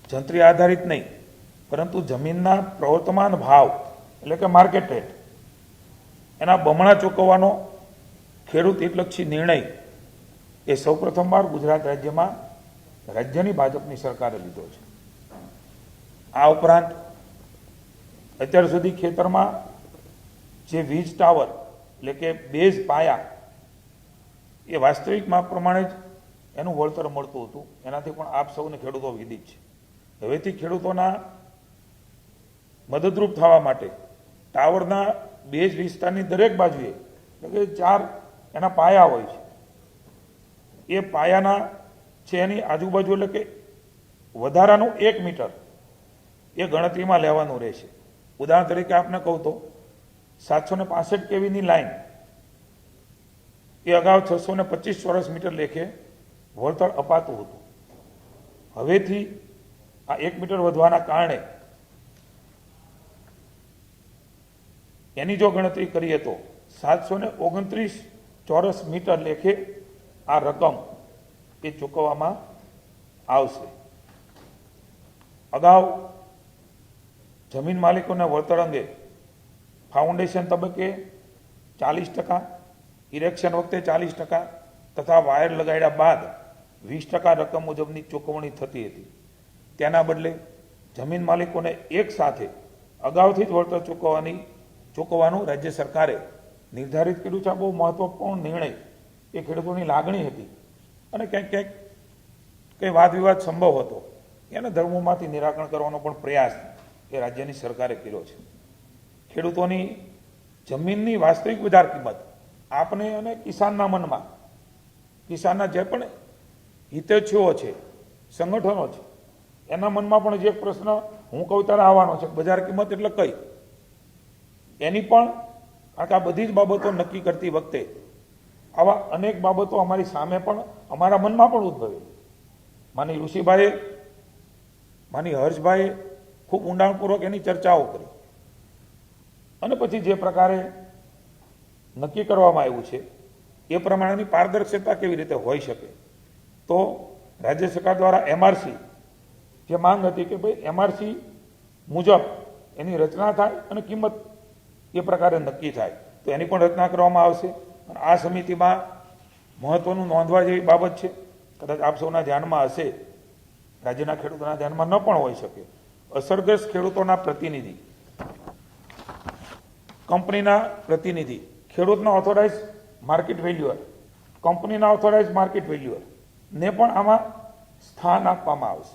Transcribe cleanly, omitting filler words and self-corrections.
જંત્રી આધારિત નહીં, પરંતુ જમીનના પ્રવર્તમાન ભાવ એટલે કે માર્કેટ રેટ એના બમણા ચૂકવવાનો ખેડૂત હિતલક્ષી નિર્ણય એ સૌપ્રથમવાર ગુજરાત રાજ્યમાં રાજ્યની ભાજપની સરકારે લીધો છે. આ ઉપરાંત અત્યાર સુધી ખેતરમાં જે વીજ ટાવર એટલે કે બેઝ પાયા એ વાસ્તવિક માપ પ્રમાણે જ એનું વળતર મળતું હતું. એનાથી પણ આપ સૌને ખેડૂતો વિદિત છે. હવેથી ખેડૂતોના મદદરૂપ થવા માટે ટાવરના બેઝ વિસ્તારની દરેક બાજુએ એટલે કે 4 એના પાયા હોય છે. એ પાયાના છે એની આજુબાજુ એટલે કે વધારાનું 1 મીટર એ ગણતરીમાં લેવાનું રહેશે. ઉદાહરણ તરીકે આપને કહું તો 765 કેવીની લાઈન એ અગાઉ 625 ચોરસ મીટર લેખે વળતર અપાતું હતું. હવેથી આ 1 મીટર વધવાના કારણે એની જો ગણતરી કરીએ તો 729 ચોરસ મીટર લેખે આ રકમ એ ચૂકવવામાં આવશે. અગાઉ જમીન માલિકોના વળતર અંગે ફાઉન્ડેશન તબક્કે 40%, ઇરેક્શન વખતે 40% તથા વાયર લગાડ્યા બાદ 20% રકમ મુજબની ચૂકવણી થતી હતી. તેના બદલે જમીન માલિકોને એક સાથે અગાઉથી જ વળતર ચૂકવવાનું રાજ્ય સરકારે નિર્ધારિત કર્યું છે. આ બહુ મહત્વપૂર્ણ નિર્ણય એ ખેડૂતોની લાગણી હતી અને ક્યાંક ક્યાંક કંઈ વાદ વિવાદ સંભવ હતો એને ધર્મોમાંથી નિરાકરણ કરવાનો પણ પ્રયાસ એ રાજ્યની સરકારે કર્યો છે. ખેડૂતોની જમીનની વાસ્તવિક બજાર કિંમત આપને અને કિસાનના મનમાં, કિસાનના જે પણ હિતેચ્છુઓ છે, સંગઠનો છે, એના મનમાં પણ જે પ્રશ્ન હું કહું ત્યારે આવવાનો છે બજાર કિંમત એટલે કઈ, એની પણ કારણ કે આ બધી જ બાબતો નક્કી કરતી વખતે આવા અનેક બાબતો અમારી સામે પણ અમારા મનમાં પણ ઉદ્ભવે. માની ઋષિભાઈએ, માની હર્ષભાઈએ ખૂબ ઊંડાણપૂર્વક એની ચર્ચાઓ કરી અને પછી જે પ્રકારે નક્કી કરવામાં આવ્યું છે એ પ્રમાણેની પારદર્શકતા કેવી રીતે હોઈ શકે. તો રાજ્ય સરકાર દ્વારા એમઆરસી જે માંગ હતી કે ભાઈ એમઆરસી મુજબ એની રચના થાય અને કિંમત એ પ્રકારે નક્કી થાય, તો એની પણ રચના કરવામાં આવશે. અને આ સમિતિમાં મહત્વનું નોંધવા જેવી બાબત છે, કદાચ આપ સૌના ધ્યાનમાં હશે, રાજ્યના ખેડૂતોના ધ્યાનમાં ન પણ હોઈ શકે. અસરગ્રસ્ત ખેડૂતોના પ્રતિનિધિ, કંપનીના પ્રતિનિધિ, ખેડૂતના ઓથોરાઇઝ માર્કેટ વેલ્યુઅર, કંપનીના ઓથોરાઇઝ માર્કેટ વેલ્યુઅર ને પણ આમાં સ્થાન આપવામાં આવશે.